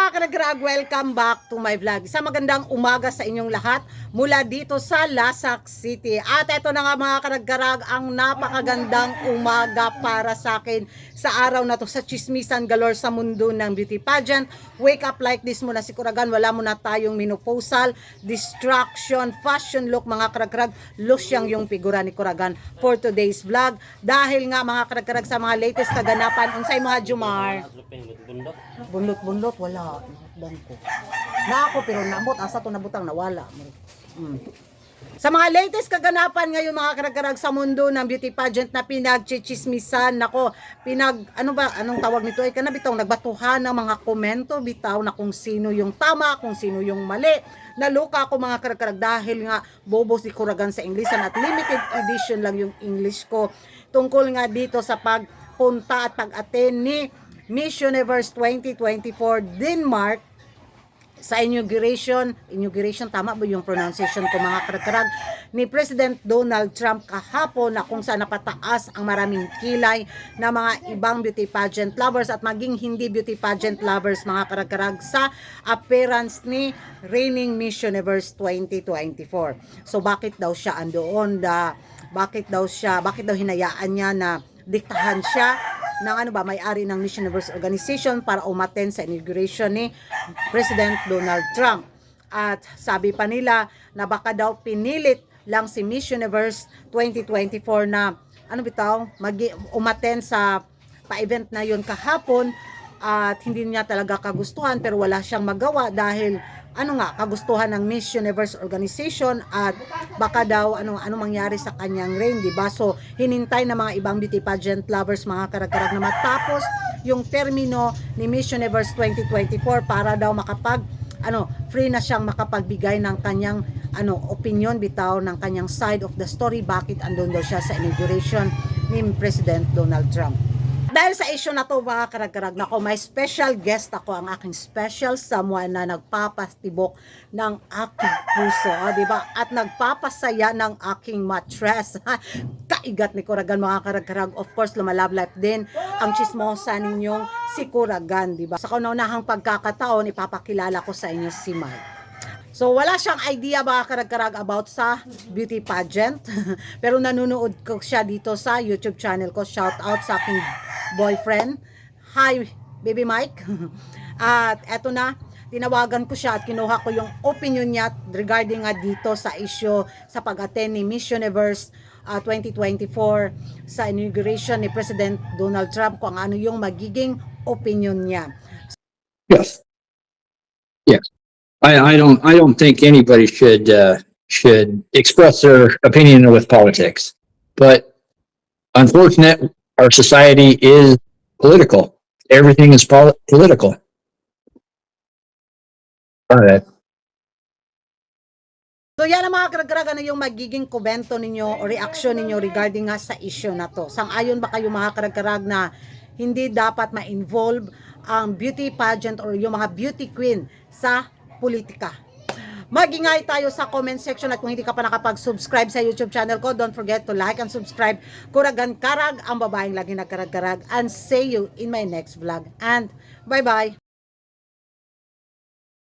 mga karagrag, welcome back to my vlog. Sa magandang umaga sa inyong lahat mula dito sa Lasak City. At ito na nga mga karagrag, ang napakagandang umaga para sa akin sa araw na to, sa chismisan galore sa mundo ng beauty pageant. Wake up like this muna si Kuragan, wala muna tayong menopausal, distraction, fashion look mga karagrag. Losyang yung figura ni Kuragan for today's vlog. Dahil nga mga karagrag sa mga latest kaganapan, unsay mga Jumar? Bunlot wala dan ko na ako pero nabot asa to nabutang nawala. Sa mga latest kaganapan ngayon mga karagkarag sa mundo ng beauty pageant na pinagchichismisan, nako, anong tawag nito ay kanabitaw nagbatuhan ng mga komento bitaw na kung sino yung tama, kung sino yung mali. Naluka ako mga karagkarag dahil nga bobo si Kuragan sa Inglesan at limited edition lang yung English ko tungkol nga dito sa pagpunta at pag-attend ni Miss Universe 2024 Denmark sa inauguration, tama ba yung pronunciation ko mga karagkarag, ni President Donald Trump kahapon, na kung saan napataas ang maraming kilay na mga ibang beauty pageant lovers at maging hindi beauty pageant lovers mga karagkarag sa appearance ni reigning Miss Universe 2024. So bakit daw siya andoon, bakit daw hinayaan niya na diktahan siya ng may-ari ng Miss Universe organization para umattend sa inauguration ni President Donald Trump. At sabi pa nila na baka daw pinilit lang si Miss Universe 2024 na umattend sa pa-event na yun kahapon at hindi niya talaga kagustuhan, pero wala siyang magawa dahil kagustuhan ng Miss Universe organization at baka daw ano mangyari sa kanyang reign, di ba? So hinintay na mga ibang beauty pageant lovers mga karagkarag na matapos yung termino ni Miss Universe 2024 para daw free na siyang makapagbigay ng kanyang opinion bitaw, ng kanyang side of the story, bakit andun daw siya sa inauguration ni President Donald Trump. Dahil sa issue na to mga karagkarag, nako, may special guest ako, ang aking special someone na nagpapastibok ng aking puso, diba? At nagpapasaya ng aking mattress. Kaigat ni Kuragan mga karagkarag. Of course, lumalablap din ang chismosa ninyong si Kuragan, diba? Sa kauna-unahang pagkakataon, ipapakilala ko sa inyo si Mike. So wala siyang idea mga karagkarag about sa beauty pageant pero nanonood ko siya dito sa YouTube channel ko. Shout out sa aking boyfriend. Hi baby Mike. At eto na, tinawagan ko siya at kinuha ko yung opinion niya regarding nga dito sa issue sa pag-attend ni Miss Universe 2024 sa inauguration ni President Donald Trump, kung ano yung magiging opinion niya. Yes. Yes. I don't think anybody should express their opinion with politics, but unfortunately, our society is political. Everything is political. All right. So yan ang mga karagkarag, ano yung magiging komento ninyo o reaction ninyo regarding nga sa issue na to? Sang-ayon ba kayo mga karagkarag na hindi dapat ma-involve ang beauty pageant or yung mga beauty queen sa politika? Magingay tayo sa comment section, at kung hindi ka pa nakapag-subscribe sa YouTube channel ko, don't forget to like and subscribe. Kuragan Karag, ang babaeng lagi nagkarag-karag, and see you in my next vlog. And bye-bye!